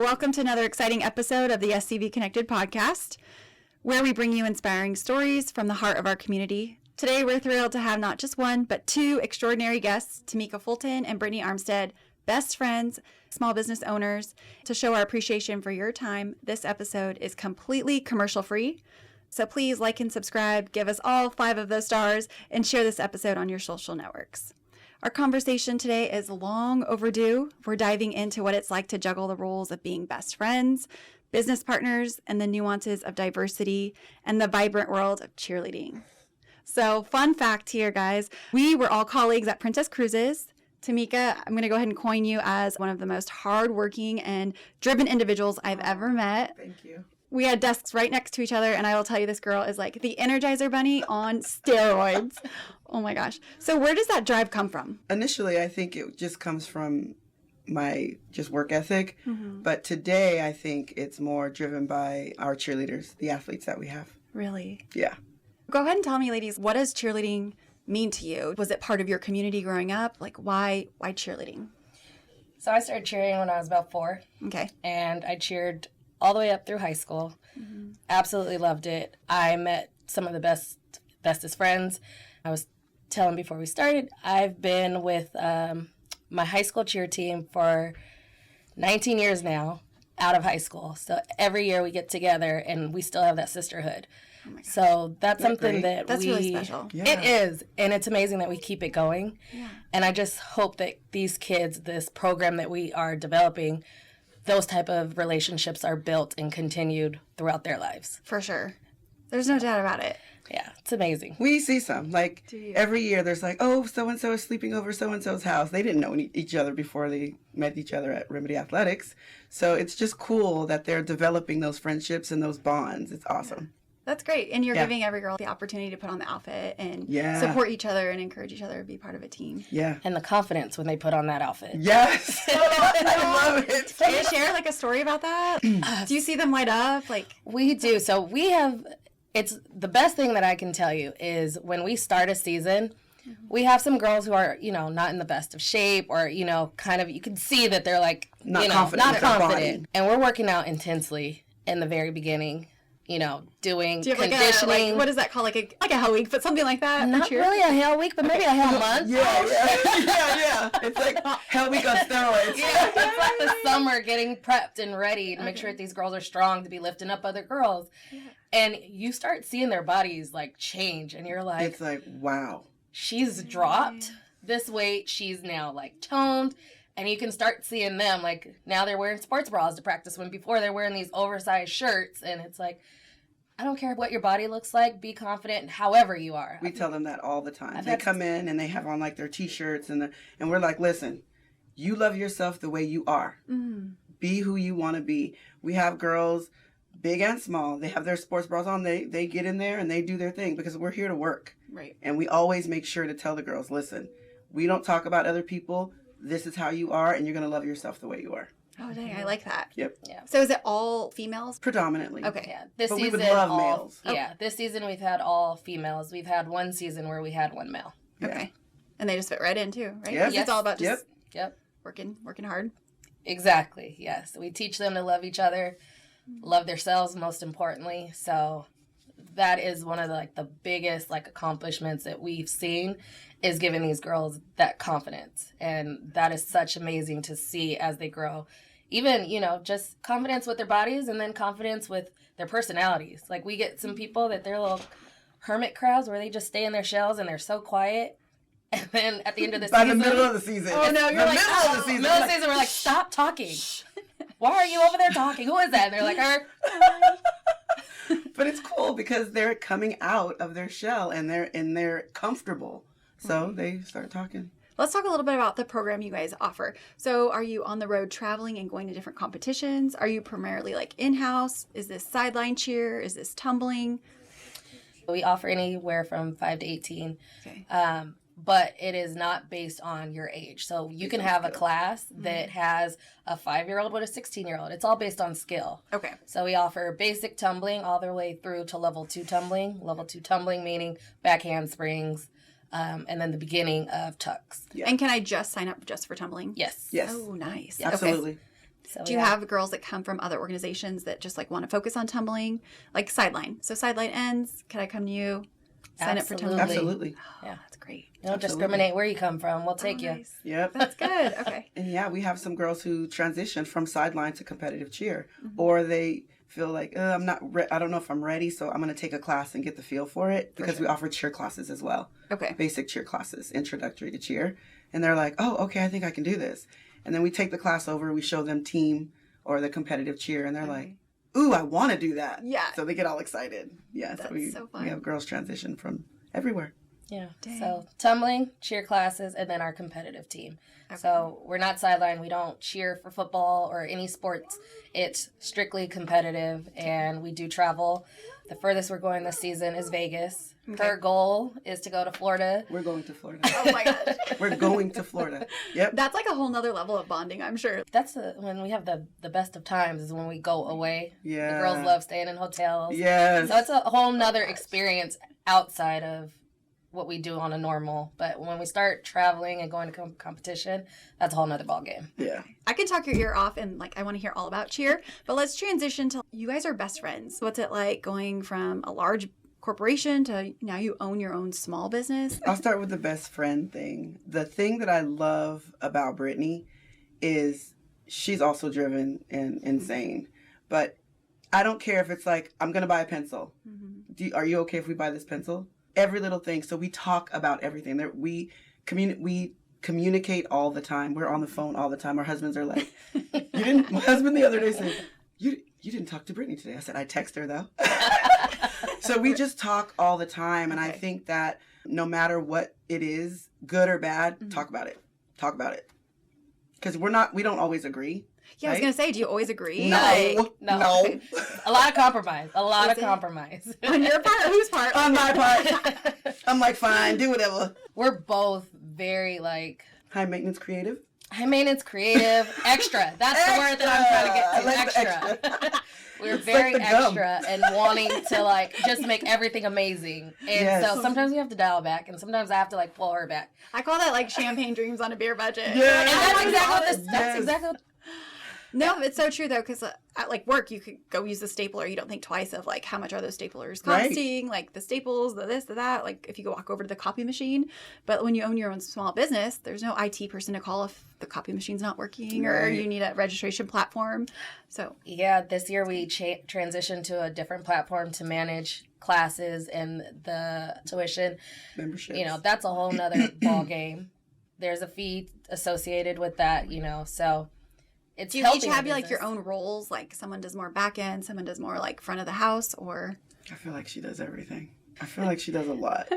Welcome to another exciting episode of the SCV Connected Podcast, where we bring you inspiring stories from the heart of our community. Today, we're thrilled to have not just one, but two extraordinary guests, Tameika Fulton and Brittany Armstead, best friends, small business owners. To show our appreciation for your time, this episode is completely commercial-free. So please like and subscribe, give us all 5 of those stars, and share this episode on your social networks. Our conversation today is long overdue. We're diving into what it's like to juggle the roles of being best friends, business partners, and the nuances of diversity and the vibrant world of cheerleading. So, fun fact here, guys. We were all colleagues at Princess Cruises. Tameika, I'm going to go ahead and coin you as one of the most hardworking and driven individuals I've ever met. Thank you. We had desks right next to each other, and I will tell you, this girl is like the Energizer Bunny on steroids. Oh my gosh. So where does that drive come from? Initially, I think it just comes from my just work ethic. But today, I think it's more driven by our cheerleaders, the athletes that we have. Really? Yeah. Go ahead and tell me, ladies, what does cheerleading mean to you? Was it part of your community growing up? Like, why cheerleading? So I started cheering when I was about 4. Okay. And I cheered all the way up through high school. Absolutely loved it. I met some of the bestest friends. I was telling before we started, I've been with my high school cheer team for 19 years now, out of high school. So every year we get together and we still have that sisterhood. Oh my gosh. So that's something great? that's really special. Yeah. It is. And it's amazing that we keep it going. Yeah. And I just hope that these kids, this program that we are developing, those type of relationships are built and continued throughout their lives. For sure. There's no doubt about it. Yeah, it's amazing. We see some. Like, Do you? every year there's like, oh, so-and-so is sleeping over so-and-so's house. They didn't know each other before they met each other at Remedy Athletics. So it's just cool that they're developing those friendships and those bonds. It's awesome. That's great. And you're Yeah. giving every girl the opportunity to put on the outfit and Yeah. support each other and encourage each other to be part of a team. Yeah. And the confidence when they put on that outfit. Yes. I love it. Can you share like a story about that? Do you see them light up? Like, We do. So we have, it's the best thing that I can tell you is when we start a season, we have some girls who are, not in the best of shape or, kind of, you can see that they're like, Not confident not with their confident. body. And we're working out intensely in the very beginning, doing do you have conditioning. what is that called? Like a hell week, but something like that? for Not cheer? really a hell week, but maybe a hell month. Yeah. It's like Hell Week on steroids. Yeah, it's like the summer getting prepped and ready to make sure that these girls are strong to be lifting up other girls. Yeah. And you start seeing their bodies like change and you're like, It's like, wow. she's dropped this weight. She's now like toned. And you can start seeing them like now they're wearing sports bras to practice when before they're wearing these oversized shirts. And it's like, I don't care what your body looks like. Be confident however you are. We tell them that all the time. I've They had- come in and they have on like their t-shirts and we're like, listen, you love yourself the way you are. Be who you want to be. We have girls, big and small. They have their sports bras on. They get in there and they do their thing because we're here to work. Right. And we always make sure to tell the girls, listen, we don't talk about other people. This is how you are, and you're going to love yourself the way you are. Oh, dang. I like that. Yep. Yeah. So is it all females? Predominantly. Okay. Yeah. This But we season, would love all, males. Yeah. This season we've had all females. We've had one season where we had one male. Okay. And they just fit right in too, right? Yep. 'Cause It's all about just Yep. working hard. Exactly. Yes. We teach them to love each other, love themselves most importantly. So that is one of the biggest accomplishments that we've seen is giving these girls that confidence. And that is such amazing to see as they grow. Even, just confidence with their bodies and then confidence with their personalities. Like we get some people that they're little hermit crabs where they just stay in their shells and they're so quiet. And then at the end of the By season. the middle of the season. Oh, no, you're the like, middle of the season. Middle of the season, we're like, stop talking. Why are you over there talking? Who is that? And they're like, her. But it's cool because they're coming out of their shell and they're comfortable. So they start talking. Let's talk a little bit about the program you guys offer. So are you on the road traveling and going to different competitions? Are you primarily in-house? Is this sideline cheer? Is this tumbling? We offer anywhere from 5 to 18. Okay. But it is not based on your age. So you can have a class that has a 5-year-old with a 16-year-old. It's all based on skill. Okay. So we offer basic tumbling all the way through to level 2 tumbling. Level 2 tumbling meaning back handsprings, and then the beginning of tucks. Yeah. And can I just sign up just for tumbling? Yes. Yes. Oh, nice. Absolutely. Okay. So, Do you have girls that come from other organizations that just like want to focus on tumbling? Like Sideline. So Sideline ends. Can I come to you? Sign up for tumbling? Absolutely. Yeah. That's great. Don't discriminate where you come from. We'll take you. Nice. Yep. That's good. Okay. And yeah, we have some girls who transition from sideline to competitive cheer, or they feel like I'm not. I don't know if I'm ready, so I'm going to take a class and get the feel for it because we offer cheer classes as well. Okay. Basic cheer classes, introductory to cheer, and they're like, oh, okay, I think I can do this. And then we take the class over, we show them team or the competitive cheer, and they're like, ooh, I want to do that. Yeah. So they get all excited. Yeah. That's so fun. We have girls transition from everywhere. Yeah. Dang. So tumbling, cheer classes, and then our competitive team. Okay. So we're not sideline. We don't cheer for football or any sports. It's strictly competitive, and we do travel. The furthest we're going this season is Vegas. Okay. Her goal is to go to Florida. We're going to Florida. Oh my gosh. We're going to Florida. Yep. That's like a whole nother level of bonding, I'm sure. That's when we have the best of times is when we go away. Yeah. The girls love staying in hotels. Yes. So it's a whole nother experience outside of what we do on a normal. But when we start traveling and going to competition, that's a whole nother ball game. Yeah. I can talk your ear off and like I want to hear all about cheer, but let's transition to you guys are best friends. What's it like going from a large corporation to now you own your own small business? I'll start with the best friend thing. The thing that I love about Brittany is she's also driven and insane. But I don't care if it's like, I'm going to buy a pencil. Mm-hmm. Are you okay if we buy this pencil? Every little thing. So we talk about everything. We communicate all the time. We're on the phone all the time. Our husbands are like, my husband the other day said, you didn't talk to Brittany today. I said, I text her though. So we just talk all the time. And I think that no matter what it is, good or bad, talk about it. Talk about it. Because we don't always agree. Yeah, right? I was going to say, do you always agree? No. A lot of compromise. Of compromise. On your part? Whose part? On my part. I'm like, fine, do whatever. We're both very like... High maintenance creative? High maintenance creative. Extra. That's the word that I'm trying to get to. Like extra. We're It's very like the gum. extra and wanting to like just make everything amazing. And so sometimes we have to dial back and sometimes I have to like pull her back. I call that like champagne dreams on a beer budget. Yeah. And that's exactly what No, it's so true though, because at like work, you could go use the stapler. You don't think twice of like how much are those staplers costing, like the staples, the this, the that. Like if you go walk over to the copy machine, but when you own your own small business, there's no IT person to call if the copy machine's not working or you need a registration platform. So yeah, this year we transitioned to a different platform to manage classes and the tuition. Memberships. You know, that's a whole nother ball game. There's a fee associated with that, you know, so. Do you each have like your own roles? Like someone does more back end, someone does more like front of the house, or? I feel like she does everything. I feel like she does a lot.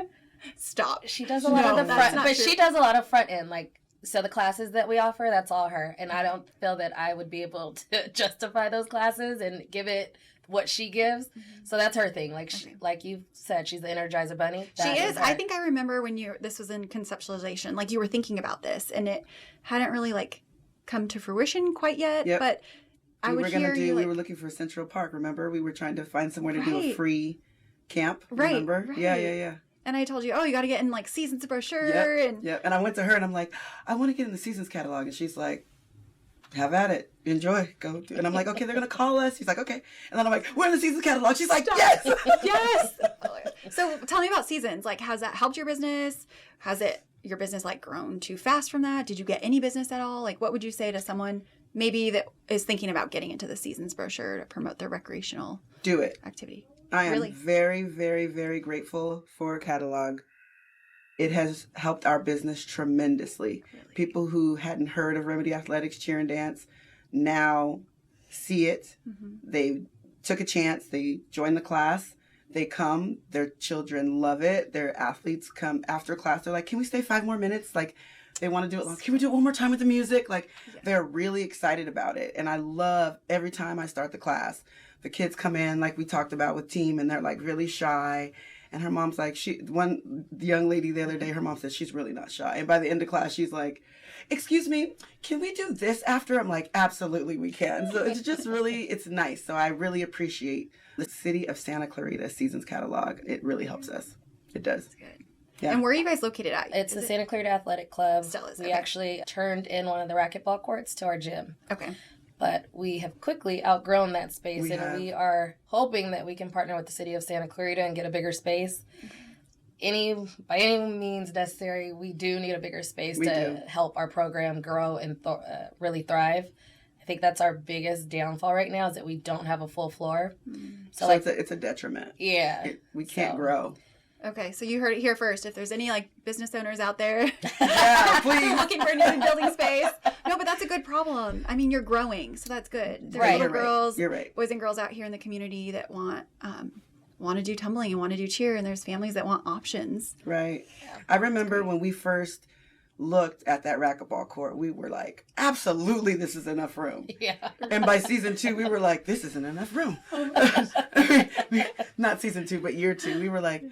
Stop. She does a lot of the front, but she does a lot of front end. Like, so the classes that we offer, that's all her. And I don't feel that I would be able to justify those classes and give it what she gives. So that's her thing. Like, like you said, she's the Energizer Bunny. She is. I think I remember when this was in conceptualization, like you were thinking about this and it hadn't really like come to fruition quite yet, but I would hear you. We were looking for Central Park. Remember, we were trying to find somewhere to do a free camp. Remember? Right. Yeah. And I told you, you got to get in like Seasons brochure. And I went to her and I'm like, I want to get in the Seasons catalog, and she's like, have at it, enjoy, go. And I'm like, okay, they're gonna call us. She's like, okay. And then I'm like, we're in the Seasons catalog. She's like, yes, yes. So tell me about Seasons. Like, has that helped your business? Has your business like grown too fast from that? Did you get any business at all? Like, what would you say to someone maybe that is thinking about getting into the Seasons brochure to promote their recreational activity? I am very, very, very grateful for a catalog. It has helped our business tremendously. Really? People who hadn't heard of Remedy Athletics Cheer and Dance now see it. Mm-hmm. They took a chance. They joined the class. They come, their children love it. Their athletes come after class. They're like, can we stay 5 more minutes? Like, they want to do it long. Can we do it one more time with the music? Like, they're really excited about it. And I love every time I start the class, the kids come in, like we talked about with team, and they're like really shy. And her mom's like, the young lady the other day, her mom said she's really not shy. And by the end of class, she's like, excuse me, can we do this after? I'm like, absolutely we can. So it's just really, it's nice. So I really appreciate the City of Santa Clarita Seasons catalog. It really helps us. It does. That's good. Yeah. And where are you guys located at? It's the Santa Clarita Athletic Club. Still is. We actually turned in one of the racquetball courts to our gym. Okay. But we have quickly outgrown that space, We are hoping that we can partner with the city of Santa Clarita and get a bigger space. By any means necessary, we do need a bigger space to help our program grow and really thrive. I think that's our biggest downfall right now, is that we don't have a full floor. So like, it's a detriment. Yeah. We can't grow. Okay, so you heard it here first. If there's any like business owners out there please. looking for a new building space. No, but that's a good problem. I mean, you're growing, so that's good. There are little girls, boys and girls out here in the community that want to do tumbling and want to do cheer, and there's families that want options. Right. Yeah, I remember when we first looked at that racquetball court, we were like, absolutely, this is enough room. Yeah. And by season 2, we were like, this isn't enough room. Not season 2, but year 2. We were like,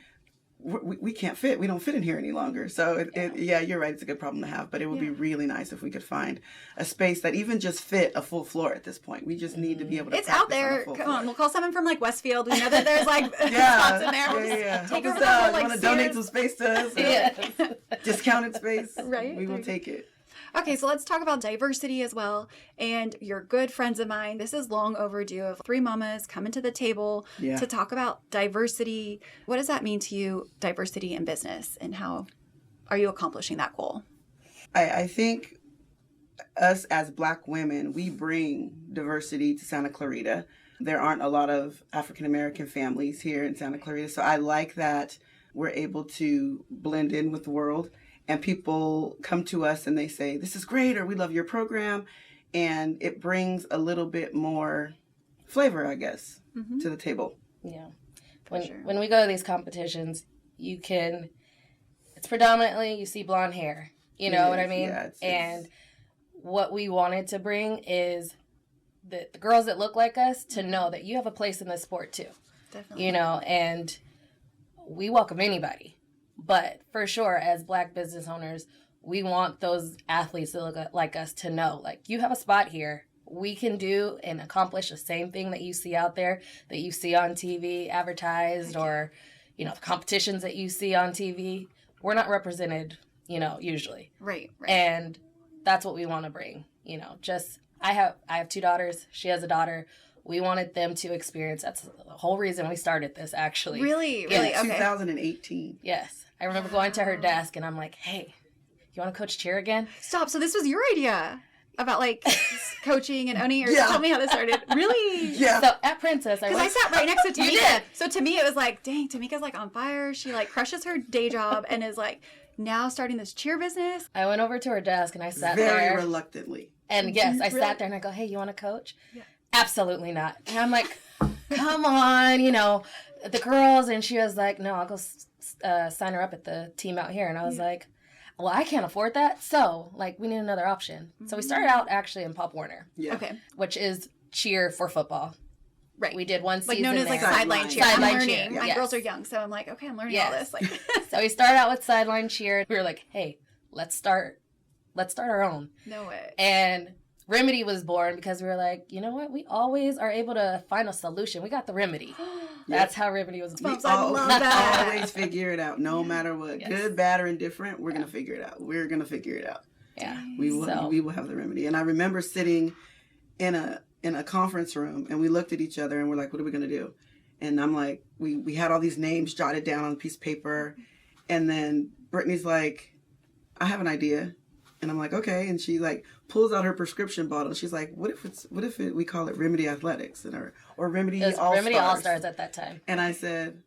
we can't fit. We don't fit in here any longer. So, you're right. It's a good problem to have. But it would be really nice if we could find a space that even just fit a full floor at this point. We just need to be able to. It's out there. Come on, we'll call someone from like Westfield. We know that there's like spots in there. We'll take over the whole, like, you want to donate some space to us? Discounted space. Right. We will take it. Okay, so let's talk about diversity as well. And you're good friends of mine. This is long overdue of 3 mamas coming to the table to talk about diversity. What does that mean to you, diversity in business, and how are you accomplishing that goal? I think us as Black women, we bring diversity to Santa Clarita. There aren't a lot of African American families here in Santa Clarita, so I like that we're able to blend in with the world. And people come to us and they say, this is great, or we love your program. And it brings a little bit more flavor, I guess, to the table. Yeah. When we go to these competitions, it's predominantly, you see blonde hair. You know what I mean? Yeah, and what we wanted to bring is the girls that look like us to know that you have a place in this sport too. Definitely. You know, and we welcome anybody. But for sure, as Black business owners, we want those athletes that look like us to know, like, you have a spot here. We can do and accomplish the same thing that you see out there, that you see on TV advertised, or, you know, the competitions that you see on TV. We're not represented, you know, usually. Right. And that's what we want to bring. You know, I have 2 daughters. She has a daughter. We wanted them to experience. That's the whole reason we started this, actually. Really? Yeah. Really? Okay. 2018. Yes. I remember going to her desk and I'm like, hey, you want to coach cheer again? Stop. So this was your idea about like coaching and owning, or tell me how this started. Really? Yeah. So at Princess, because I sat right next to Tameika. So to me, it was like, dang, Tameika's like on fire. She like crushes her day job and is like now starting this cheer business. I went over to her desk and I sat very reluctantly. And yes, I sat there and I go, hey, you want to coach? Yeah. Absolutely not. And I'm like, come on, you know, the girls. And she was like, no, I'll go sign her up at the team out here. And I was like, well, I can't afford that. So, like, we need another option. So we started out actually in Pop Warner. Yeah. Okay. Which is cheer for football. Right. We did one season. Like known as like there. sideline cheer. Sideline I'm learning. cheer. My Yes. girls are young, so I'm like, okay, I'm learning all this. Like, So we started out with sideline cheer. We were like, hey, let's start our own. no way. And Remedy was born because we were like, you know what? We always are able to find a solution. We got the remedy. That's how Remedy was born. I love that. Always figure it out, no matter what. Yes. Good, bad, or indifferent, we're going to figure it out. We're going to figure it out. Yeah. We will have the remedy. And I remember sitting in a conference room, and we looked at each other, and we're like, what are we going to do? And I'm like, we had all these names jotted down on a piece of paper. And then Brittany's like, I have an idea. And I'm like, okay. And she like pulls out her prescription bottle. She's like, what if we call it Remedy Athletics or Remedy All-Stars? Remedy All-Stars at that time. And I said,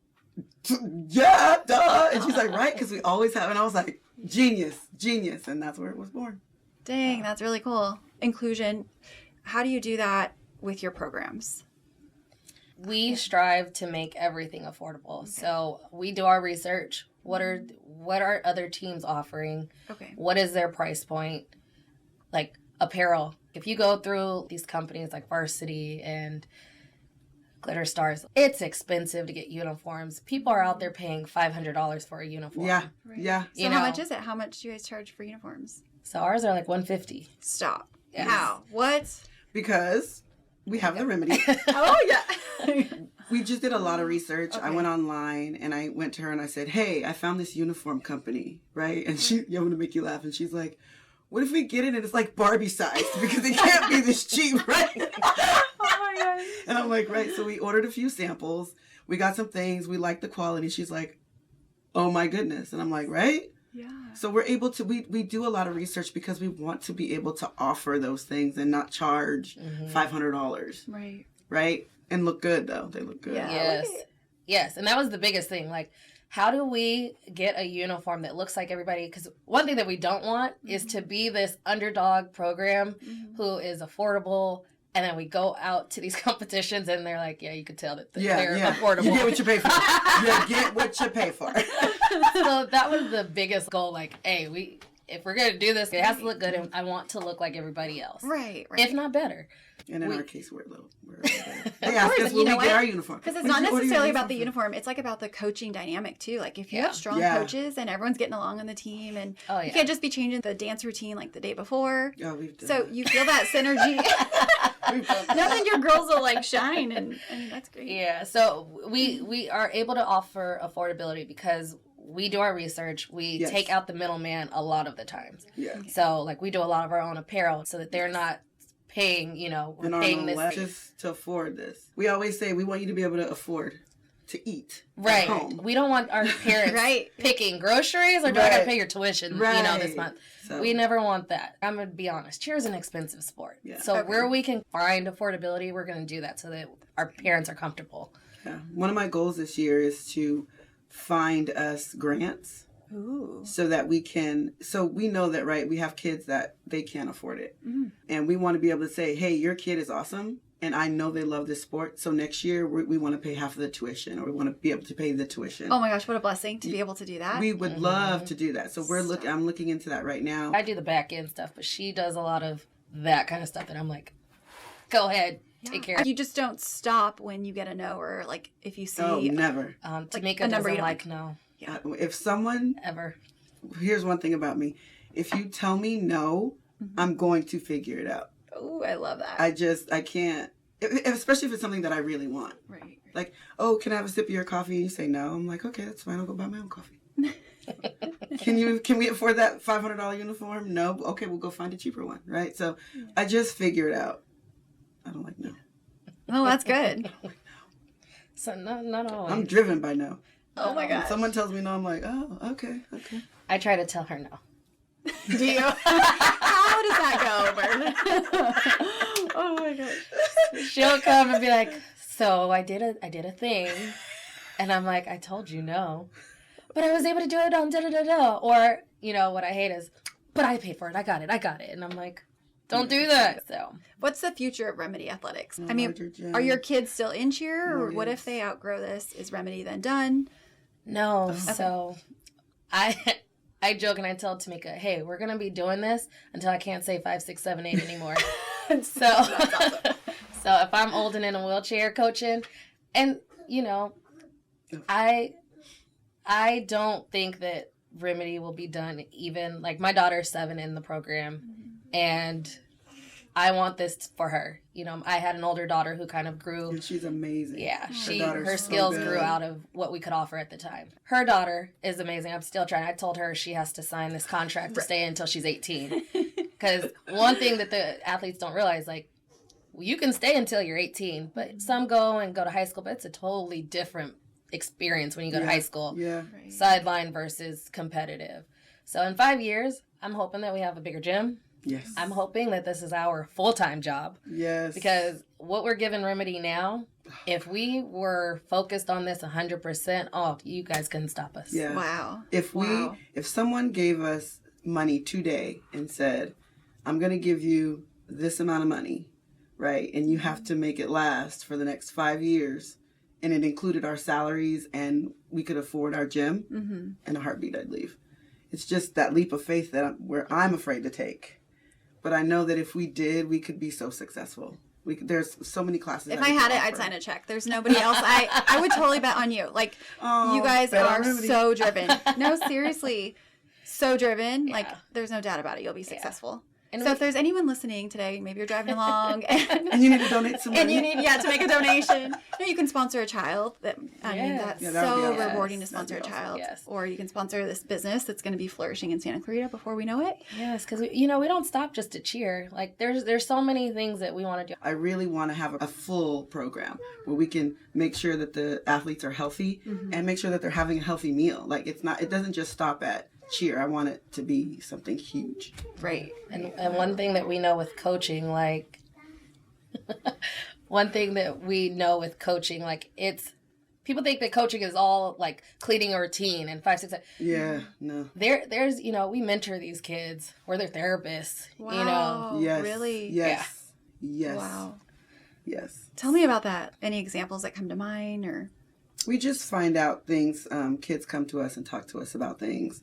yeah, duh. And she's like, right, because we always have. And I was like, genius. And that's where it was born. Dang, that's really cool. Inclusion. How do you do that with your programs? We strive to make everything affordable. Okay. So we do our research. What are other teams offering? Okay. What is their price point? Like apparel. If you go through these companies like Varsity and Glitter Stars, it's expensive to get uniforms. People are out there paying $500 for a uniform. Yeah. Right. Yeah. So how much is it? How much do you guys charge for uniforms? So ours are like $150. Stop. Yes. How? What? Because we have the remedy. Oh, yeah. We just did a lot of research. Okay. I went online and I went to her and I said, hey, I found this uniform company, right? And I'm going to make you laugh. And she's like, what if we get it and it's like Barbie sized because it can't be this cheap, right? Oh my God. And I'm like, right. So we ordered a few samples. We got some things. We liked the quality. She's like, oh my goodness. And I'm like, right? Yeah. So we're able to, we do a lot of research because we want to be able to offer those things and not charge $500. Right. Right? And look good, though. They look good. Yeah. Yes. Yes. And that was the biggest thing. Like, how do we get a uniform that looks like everybody? Because one thing that we don't want is to be this underdog program who is affordable. And then we go out to these competitions and they're like, yeah, you could tell that they're affordable. You get what you pay for. You get what you pay for. So that was the biggest goal. Like, hey, if we're going to do this, it has to look good. And I want to look like everybody else. Right. If not better. And in our case, we're a little better. They ask us when we get our uniform. Because it's not necessarily about the uniform. It's like about the coaching dynamic too. Like if you have strong coaches and everyone's getting along on the team and you can't just be changing the dance routine like the day before. Yeah, we've done so that. you feel that synergy. No, then your girls will like shine and that's great. Yeah. So we are able to offer affordability because we do our research. We take out the middleman a lot of the times. Yeah. So like we do a lot of our own apparel so that they're not paying, we're paying this. Just to afford this. We always say we want you to be able to afford to eat right. at home. We don't want our parents picking groceries or do I got to pay your tuition, this month. So, we never want that. I'm going to be honest. Cheer is an expensive sport. Yeah. So where we can find affordability, we're going to do that so that our parents are comfortable. Yeah. One of my goals this year is to find us grants. Ooh. So that we know that, right, we have kids that they can't afford it. And we want to be able to say, hey, your kid is awesome. And I know they love this sport. So next year we want to pay half of the tuition or we want to be able to pay the tuition. Oh my gosh, what a blessing to be able to do that. We would love to do that. So I'm looking into that right now. I do the back end stuff, but she does a lot of that kind of stuff. And I'm like, go ahead. Take care. You just don't stop when you get a no or like if you see. Oh, never. Tameika doesn't like no. Yeah. If someone ever. Here's one thing about me. If you tell me no, I'm going to figure it out. Oh, I love that. I can't, especially if it's something that I really want. Right. Like, oh, can I have a sip of your coffee? And you say no. I'm like, okay, that's fine. I'll go buy my own coffee. Can we afford that $500 uniform? No. Okay, we'll go find a cheaper one. Right. So I just figure it out. I don't like no. Oh, that's good. So not always. I'm driven by no. Oh my God. Someone tells me no, I'm like, oh, okay. I try to tell her no. Do you? How does that go, Bert? Oh my gosh. She'll come and be like, so I did a thing. And I'm like, I told you no. But I was able to do it on da-da-da-da. Or, what I hate is, but I paid for it. I got it. And I'm like, don't do that. So, what's the future of Remedy Athletics? I mean, are your kids still in cheer? Or what if they outgrow this? Is Remedy then done? No. Okay. So I joke and I tell Tameika, hey, we're going to be doing this until I can't say 5, 6, 7, 8 anymore. So, awesome. So if I'm old and in a wheelchair coaching, and, I don't think that Remedy will be done even, like my daughter's 7 in the program, and I want this for her. I had an older daughter who kind of grew. And she's amazing. Yeah, her skills grew out of what we could offer at the time. Her daughter is amazing. I'm still trying. I told her she has to sign this contract to stay until she's 18. Because one thing that the athletes don't realize, like, you can stay until you're 18, but some go to high school, but it's a totally different experience when you go to high school. Yeah. Right. Sideline versus competitive. So in 5 years, I'm hoping that we have a bigger gym. Yes. I'm hoping that this is our full-time job. Yes. Because what we're giving Remedy now, if we were focused on this 100%, you guys couldn't stop us. Yeah. Wow. If someone gave us money today and said, I'm going to give you this amount of money, right? And you have to make it last for the next 5 years. And it included our salaries and we could afford our gym, in a heartbeat, I'd leave. It's just that leap of faith that I'm afraid to take. But I know that if we did, we could be so successful. There's so many classes. If I had it, I'd sign a check. There's nobody else. I would totally bet on you. Like, you guys are so driven. No, seriously. So driven. Yeah. Like, there's no doubt about it. You'll be successful. And So if there's anyone listening today, maybe you're driving along And you need to donate some money. and you need to make a donation. No, you can sponsor a child. That I mean, that's Yeah, that would be so awesome. rewarding to Yes, sponsor a that'd be awesome. child. Yes. Or you can sponsor this business that's going to be flourishing in Santa Clarita before we know it. Yes, because we don't stop just to cheer. Like there's so many things that we want to do. I really want to have a full program where we can make sure that the athletes are healthy and make sure that they're having a healthy meal. Like it doesn't just stop at cheer. I want it to be something huge. Right. And one thing that we know with coaching, like it's people think that coaching is all like cleaning a routine and 5, 6. Yeah, no. There's we mentor these kids. We're their therapists. Wow. Yes. Really? Yes. Yes. Wow. Yes. Tell me about that. Any examples that come to mind, or? We just find out things. Kids come to us and talk to us about things.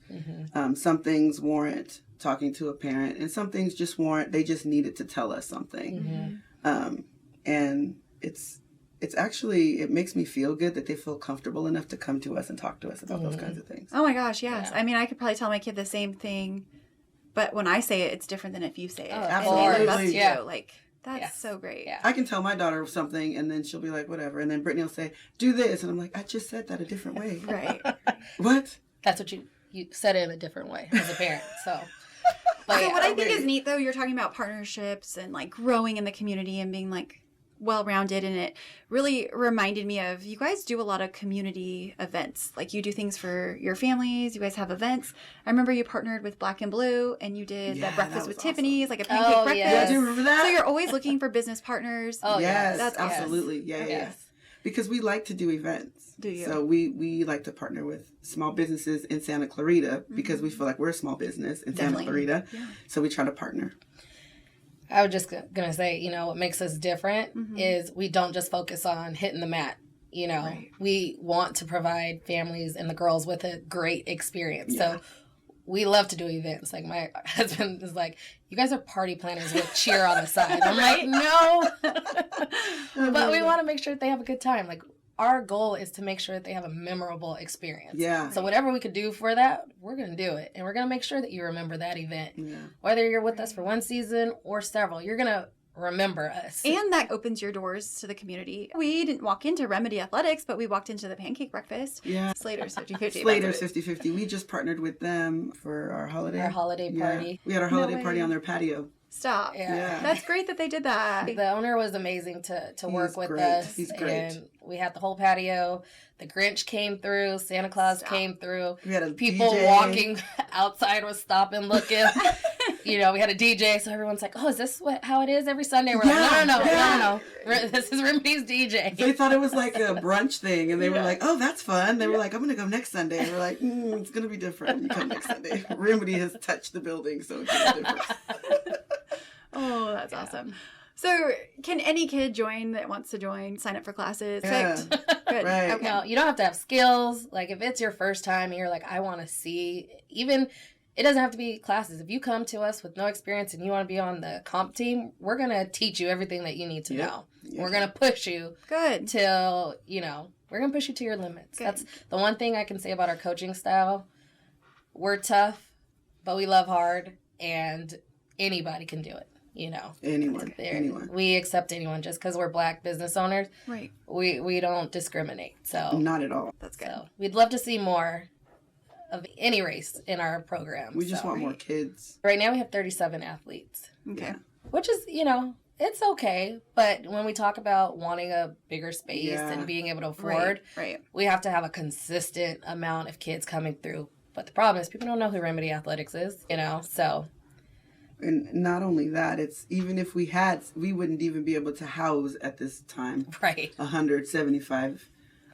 Some things warrant talking to a parent, and some things just warrant, they just needed to tell us something. And it's actually, it makes me feel good that they feel comfortable enough to come to us and talk to us about those kinds of things. Oh my gosh, yes. Yeah. I mean, I could probably tell my kid the same thing, but when I say it, it's different than if you say it. Oh, And they look up to absolutely. Yeah. you. Like, that's Yes. so great. Yeah. I can tell my daughter something, and then she'll be like, whatever. And then Brittany will say, do this. And I'm like, I just said that a different way. Right. What? That's what you said it in a different way as a parent. So, but So yeah. what I think is neat, though, you're talking about partnerships and like growing in the community and being like well-rounded, and it really reminded me of, you guys do a lot of community events. Like you do things for your families. You guys have events. I remember you partnered with Black and Blue, and you did Yeah, the breakfast that with was awesome. Tiffany's, like a pancake Oh, breakfast. yes. Yeah, do you remember that? So you're always looking for business partners. Oh, yes, That's awesome. absolutely. Yeah. Yes. Because we like to do events. Do you? So we like to partner with small businesses in Santa Clarita because we feel like we're a small business in Definitely. Santa Clarita. Yeah. So we try to partner. I was just going to say, what makes us different is we don't just focus on hitting the mat. Right. We want to provide families and the girls with a great experience. Yeah. So we love to do events. Like my husband is like, you guys are party planners with cheer on the side. I'm like, no. But we want to make sure that they have a good time. Like our goal is to make sure that they have a memorable experience. Yeah. So whatever we could do for that, we're going to do it. And we're going to make sure that you remember that event. Yeah. Whether you're with us for one season or several, you're going to remember us. And that opens your doors to the community. We didn't walk into Remedy Athletics, but we walked into the pancake breakfast. Yeah. Slater's 50-50. Slater's 50-50. We just partnered with them for our holiday. Our holiday party. We had our No holiday way. party on their patio. Stop. Yeah. That's great that they did that. The owner was amazing to work He's with great. us. He's great. And we had the whole patio. The Grinch came through. Santa Claus came through. We had a People DJ. walking outside was stopping, looking. We had a DJ, so everyone's like, "Oh, is this how it is every Sunday?" We're Yeah, like, yeah. "No. This is Remedy's DJ." They thought it was like a brunch thing, and they were like, "Oh, that's fun." They were like, "I'm gonna go next Sunday." And we're like, "It's gonna be different. You come next Sunday." Remedy has touched the building, so it's a difference. Oh, that's awesome. So, can any kid join that wants to join? Sign up for classes? Yeah. Perfect. Good. Right. Okay. No, you don't have to have skills. Like if it's your first time and you're like, I want to see, even it doesn't have to be classes. If you come to us with no experience and you want to be on the comp team, we're going to teach you everything that you need to Yep. know. Yeah. We're going to push you Good. till, we're going to push you to your limits. Good. That's the one thing I can say about our coaching style. We're tough, but we love hard, and anybody can do it. Anyone. We accept anyone just because we're Black business owners. Right. We don't discriminate. So Not at all. That's good. so we'd love to see more of any race in our program. We just So, want more kids. right now we have 37 athletes, Okay. Yeah. which is, it's okay. But when we talk about wanting a bigger space Yeah. and being able to afford, Right. we have to have a consistent amount of kids coming through. But the problem is people don't know who Remedy Athletics is, so. And not only that, it's even if we wouldn't even be able to house at this time Right. 175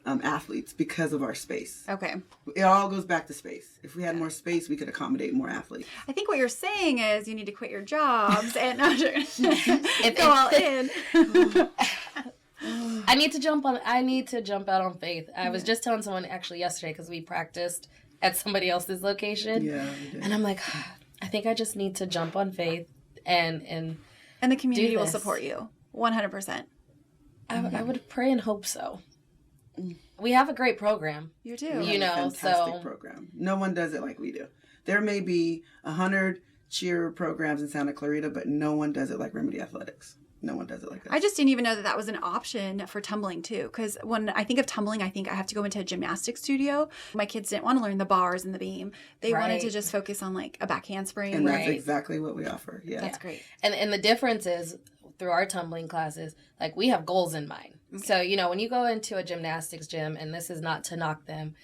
athletes because of our space. Okay. It all goes back to space. If we had more space, we could accommodate more athletes. I think what you're saying is you need to quit your jobs and go all in. I need to jump out on faith. I was just telling someone actually yesterday because we practiced at somebody else's location. Yeah, we did. And I'm like, I think I just need to jump on faith and And the community will this. support you 100%. I would pray and hope so. We have a great program. You do. You We have a know, fantastic so- program. No one does it like we do. There may be 100 cheer programs in Santa Clarita, but no one does it like Remedy Athletics. No one does it like that. I just didn't even know that that was an option for tumbling too. Because when I think of tumbling, I think I have to go into a gymnastics studio. My kids didn't want to learn the bars and the beam. They wanted to just focus on like a back handspring. And that's exactly what we offer. Yeah. That's great. And the difference is through our tumbling classes, like we have goals in mind. Okay. So, you know, when you go into a gymnastics gym, and this is not to knock them,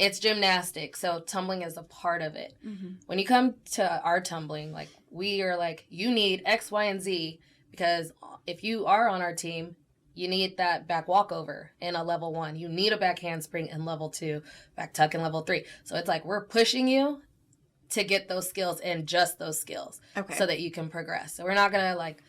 it's gymnastics. So tumbling is a part of it. Mm-hmm. When you come to our tumbling, like we are like, you need X, Y, and Z. Because if you are on our team, you need that back walkover in a level 1. You need a back handspring in level 2, back tuck in level 3. So it's like we're pushing you to get those skills and just those skills so that you can progress. So we're not going to like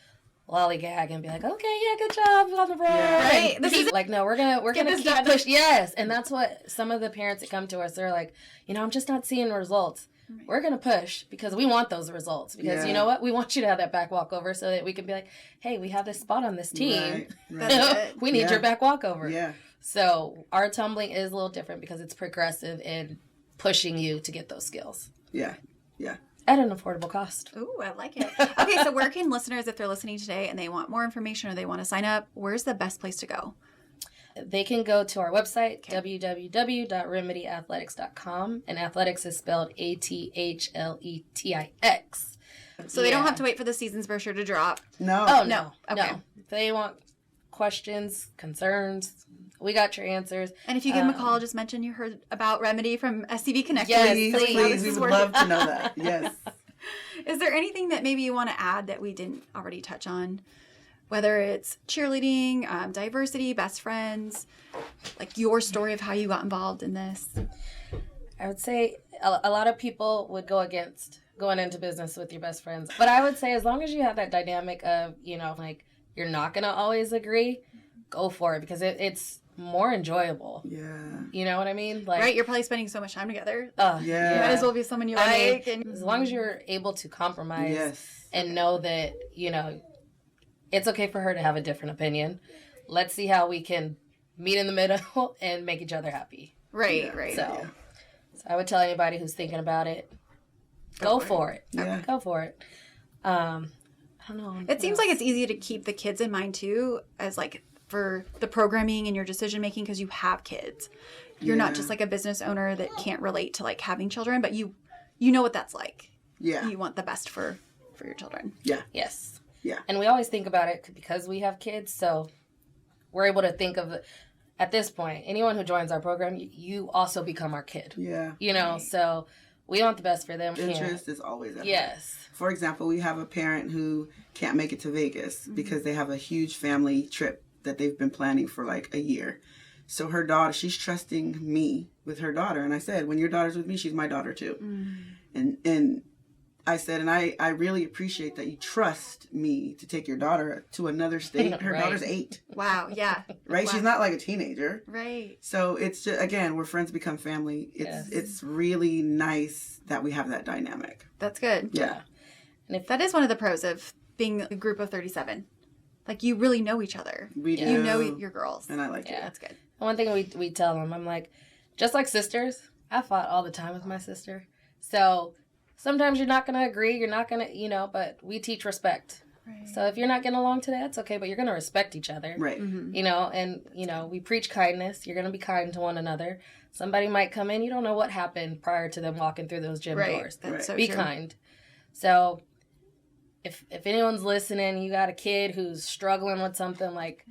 lollygag and be like, okay, yeah, good job on the road. Yeah. Right. This is like, no, we're gonna keep pushing. Yes. And that's what some of the parents that come to us, they're like, you know, I'm just not seeing results. Right. We're going to push because we want those results. Because you know what? We want you to have that back walkover so that we can be like, hey, we have this spot on this team. Right. We need your back walkover. Yeah. So our tumbling is a little different because it's progressive in pushing you to get those skills. Yeah. Yeah. At an affordable cost. Ooh, I like it. Okay, so where can listeners, if they're listening today and they want more information or they want to sign up, where's the best place to go? They can go to our website, www.remedyathletics.com, and athletics is spelled ATHLETIX. So they don't have to wait for the season's brochure to drop? No. Oh, no. Okay. No. If they want questions, concerns, we got your answers. And if you give them a call, just mention you heard about Remedy from SCV Connected. Yes, please. We would love to know that. Yes. Is there anything that maybe you want to add that we didn't already touch on? Whether it's cheerleading, diversity, best friends, like your story of how you got involved in this. I would say a lot of people would go against going into business with your best friends. But I would say as long as you have that dynamic of, you know, like you're not going to always agree, go for it because it's more enjoyable. Yeah. You know what I mean? Like, right, you're probably spending so much time together. Yeah. You might as well be someone you like. And as long as you're able to compromise and know that, you know, it's okay for her to have a different opinion. Let's see how we can meet in the middle and make each other happy. Right, right. So I would tell anybody who's thinking about it, go for it. Yeah. Go for it. I don't know. It seems like it's easy to keep the kids in mind, too, as like for the programming and your decision making because you have kids. You're not just like a business owner that can't relate to like having children, but you know what that's like. Yeah. You want the best for your children. Yeah. Yes. Yeah. And we always think about it because we have kids, so we're able to think of, at this point, anyone who joins our program, you also become our kid. Yeah. You know, so we want the best for them. Interest is always at Yes. heart. For example, we have a parent who can't make it to Vegas because they have a huge family trip that they've been planning for like a year. So her daughter, she's trusting me with her daughter. And I said, when your daughter's with me, she's my daughter too. And I said, and I really appreciate that you trust me to take your daughter to another state. Her daughter's 8. Wow, yeah. Right? Wow. She's not like a teenager. Right. So it's just, again, where friends become family. It's really nice that we have that dynamic. That's good. Yeah. And that is one of the pros of being a group of 37. Like, you really know each other. We do. You know your girls. And I like it. That's good. One thing we tell them, I'm like, just like sisters, I fought all the time with my sister. So sometimes you're not going to agree. You're not going to, you know, but we teach respect. Right. So if you're not getting along today, that's okay, but you're going to respect each other. Right. You know, and, you know, we preach kindness. You're going to be kind to one another. Somebody might come in. You don't know what happened prior to them walking through those gym doors. That's so be true. kind. So if anyone's listening, you got a kid who's struggling with something, like,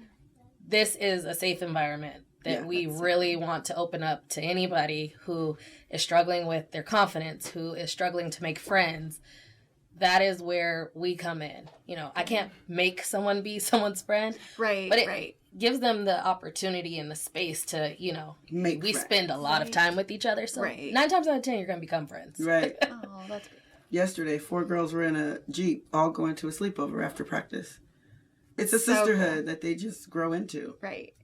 this is a safe environment that we really want to open up to anybody who is struggling with their confidence, who is struggling to make friends. That is where we come in. You know, I can't make someone be someone's friend. Right, but it gives them the opportunity and the space to, you know, we friends. Spend a lot of time with each other. So 9 times out of 10, you're going to become friends. Right. Oh, that's good. Yesterday, 4 girls were in a Jeep all going to a sleepover after practice. It's a so sisterhood cool. that they just grow into. Right.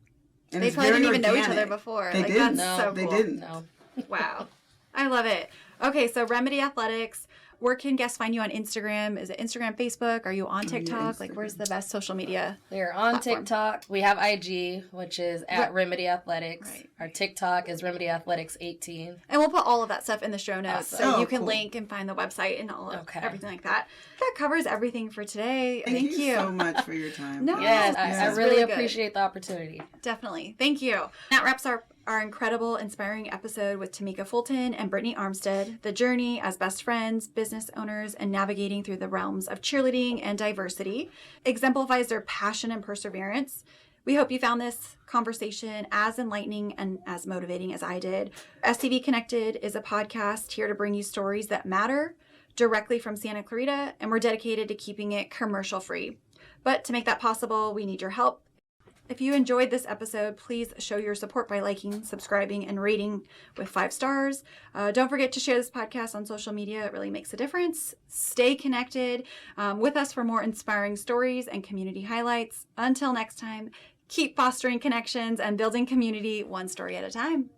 And they probably didn't even know each other before. They didn't. That's so cool. They didn't. No. Wow. I love it. Okay, so Remedy Athletics, Where can guests find you on Instagram? Is it Instagram, Facebook? Are you on TikTok? Instagram. Where's the best social media? We're on platform? TikTok. We have IG, which is at Remedy Athletics. Right. Our TikTok is Remedy Athletics 18. And we'll put all of that stuff in the show notes Awesome. so Oh, you can cool. link and find the website and all of Okay. everything like that. That covers everything for today. Thank you so much for your time. No. Yes, This I is really really good. appreciate the opportunity. Definitely. Thank you. That wraps our incredible, inspiring episode with Tameika Fulton and Brittany Armstead, the journey as best friends, business owners, and navigating through the realms of cheerleading and diversity exemplifies their passion and perseverance. We hope you found this conversation as enlightening and as motivating as I did. SCV Connected is a podcast here to bring you stories that matter directly from Santa Clarita, and we're dedicated to keeping it commercial free. But to make that possible, we need your help. If you enjoyed this episode, please show your support by liking, subscribing, and rating with 5 stars. Don't forget to share this podcast on social media. It really makes a difference. Stay connected with us for more inspiring stories and community highlights. Until next time, keep fostering connections and building community one story at a time.